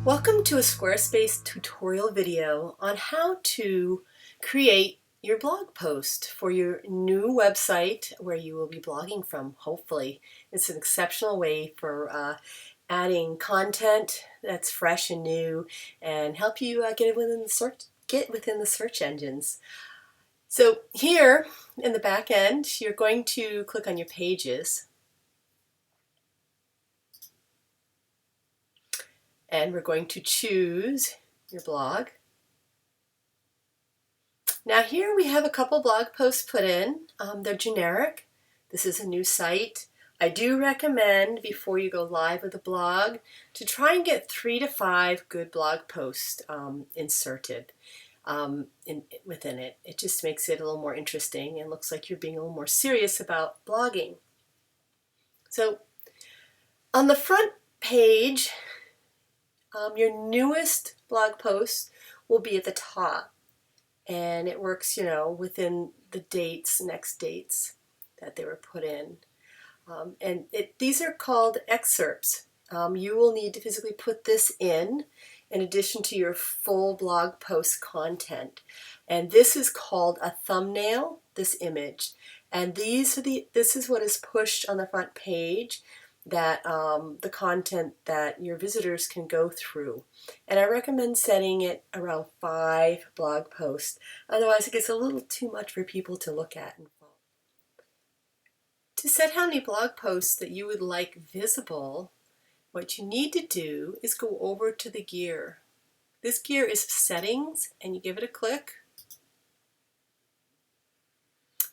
Welcome to a Squarespace tutorial video on how to create your blog post for your new website where you will be blogging from, hopefully. It's an exceptional way for adding content that's fresh and new and help you get within the search engines. So here in the back end, you're going to click on your pages. And we're going to choose your blog. Now here we have a couple blog posts put in. They're generic. This is a new site. I do recommend before you go live with a blog to try and get 3 to 5 good blog posts inserted within it. It just makes it a little more interesting and looks like you're being a little more serious about blogging. So on the front page, your newest blog post will be at the top, and it works, within the next dates that they were put in. These are called excerpts. You will need to physically put this in addition to your full blog post content. And this is called a thumbnail, this image. And this is what is pushed on the front page, that the content that your visitors can go through. And I recommend setting it around 5 blog posts. Otherwise it gets a little too much for people to look at and follow. To set how many blog posts that you would like visible, what you need to do is go over to the gear. This gear is settings, and you give it a click.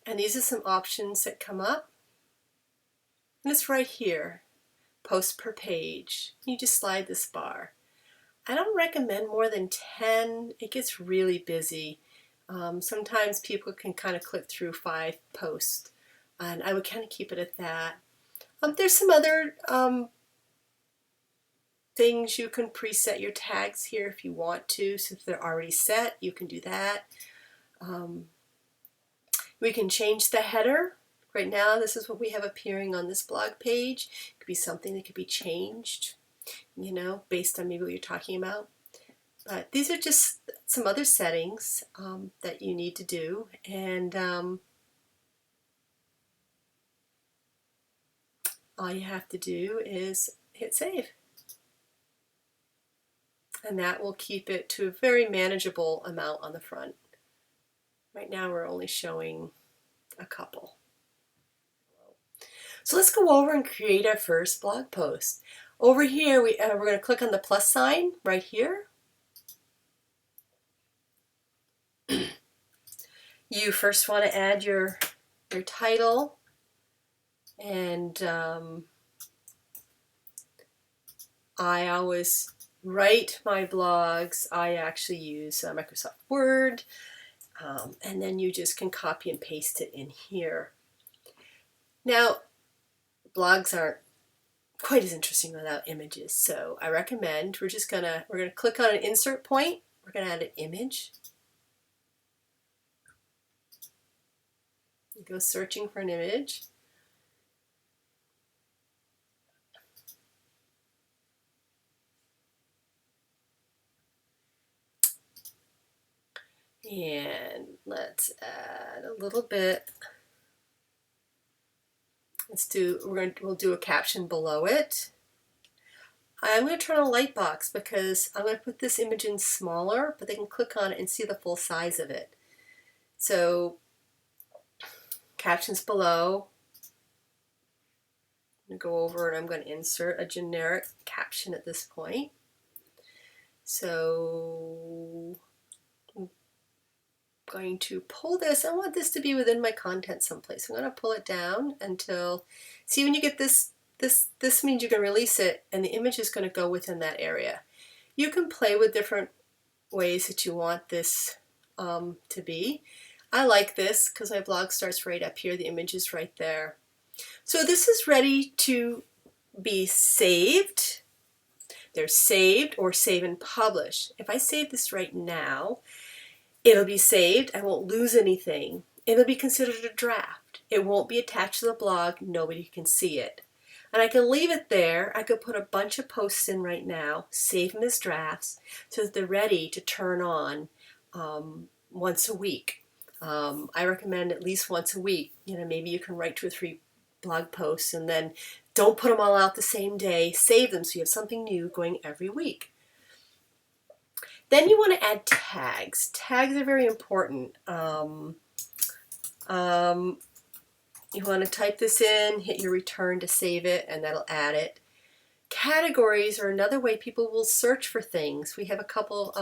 And these are some options that come up. And it's right here, post per page. You just slide this bar. I don't recommend more than 10. It gets really busy. Sometimes people can kind of click through 5 posts, and I would kind of keep it at that. There's some other things you can preset your tags here if you want to. So if they're already set, you can do that. We can change the header. Right now, this is what we have appearing on this blog page. It could be something that could be changed, based on maybe what you're talking about. But these are just some other settings that you need to do. And all you have to do is hit save. And that will keep it to a very manageable amount on the front. Right now, we're only showing a couple. So let's go over and create our first blog post. Over here, we're going to click on the plus sign right here. You first want to add your title, and I always write my blogs. I actually use Microsoft Word, and then you just can copy and paste it in here. Now, blogs aren't quite as interesting without images, so I recommend we're gonna click on an insert point. We're gonna add an image. You go searching for an image. And let's add a little bit. We'll do a caption below it. I'm going to turn on a light box because I'm going to put this image in smaller, but they can click on it and see the full size of it. So, captions below. I'm going to go over and I'm going to insert a generic caption at this point. So, I'm going to pull this. I want this to be within my content someplace. I'm going to pull it down until, see, when you get this means you can release it and the image is going to go within that area. You can play with different ways that you want this to be. I like this because my blog starts right up here. The image is right there. So this is ready to be saved. They're saved or save and publish. If I save this right now, it'll be saved. I won't lose anything. It'll be considered a draft. It won't be attached to the blog. Nobody can see it. And I can leave it there. I could put a bunch of posts in right now, save them as drafts, so that they're ready to turn on once a week. I recommend at least once a week. You know, maybe you can write 2 or 3 blog posts and then don't put them all out the same day. Save them so you have something new going every week. Then you want to add tags. Tags are very important. You want to type this in, hit your return to save it, and that'll add it. Categories are another way people will search for things. We have a couple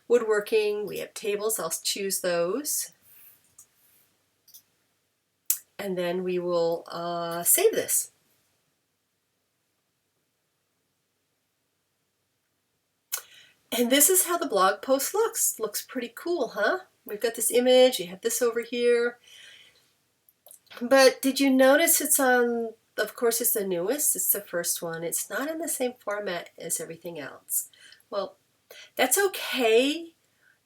woodworking, we have tables, I'll choose those. And then we will save this. And this is how the blog post looks. Looks pretty cool, huh? We've got this image, you have this over here. But did you notice it's on, of course it's the newest, it's the first one. It's not in the same format as everything else. Well, that's okay.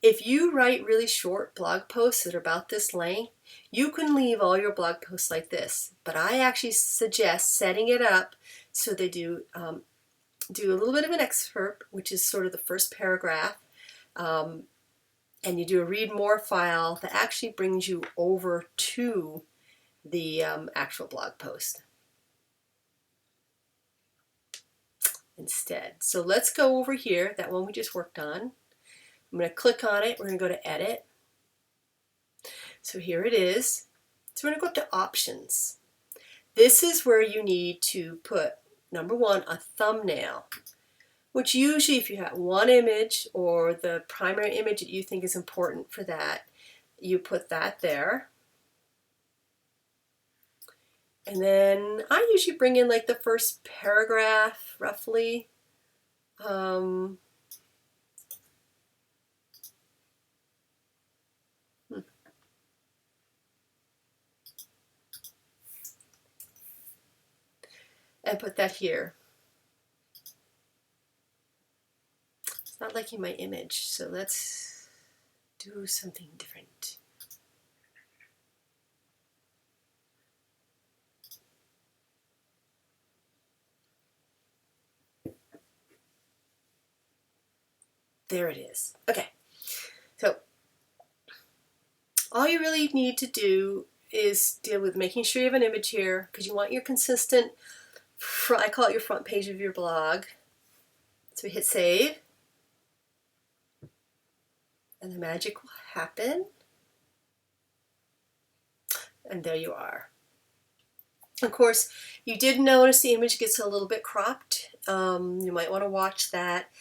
If you write really short blog posts that are about this length, you can leave all your blog posts like this. But I actually suggest setting it up so they do a little bit of an excerpt, which is sort of the first paragraph, and you do a read more file that actually brings you over to the actual blog post instead. So let's go over here, that one we just worked on. I'm going to click on it. We're going to go to edit. So here it is. So we're going to go up to options. This is where you need to put, number 1, a thumbnail, which usually if you have one image or the primary image that you think is important for that, you put that there. And then I usually bring in like the first paragraph roughly. And put that here. It's not liking my image, so let's do something different. There it is. Okay, so all you really need to do is deal with making sure you have an image here, because you want your consistent, I call it your front page of your blog. So we hit save, and the magic will happen. And there you are. Of course, you did notice the image gets a little bit cropped. You might want to watch that.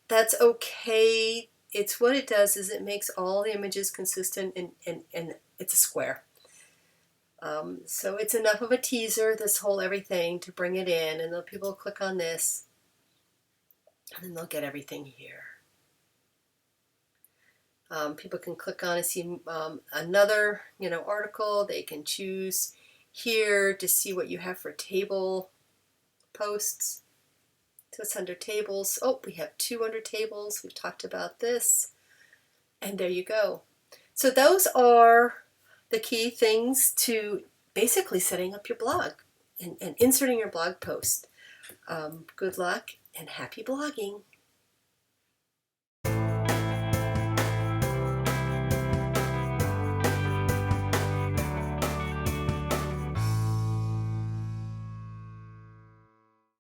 That's okay. It's what it does is it makes all the images consistent, and it's a square. So it's enough of a teaser, this whole everything, to bring it in, and then people will click on this, and then they'll get everything here. People can click on and see another, article. They can choose here to see what you have for table posts. So it's under tables. Oh, we have 2 under tables. We've talked about this. And there you go. So those are the key things to basically setting up your blog and inserting your blog post. Good luck and happy blogging.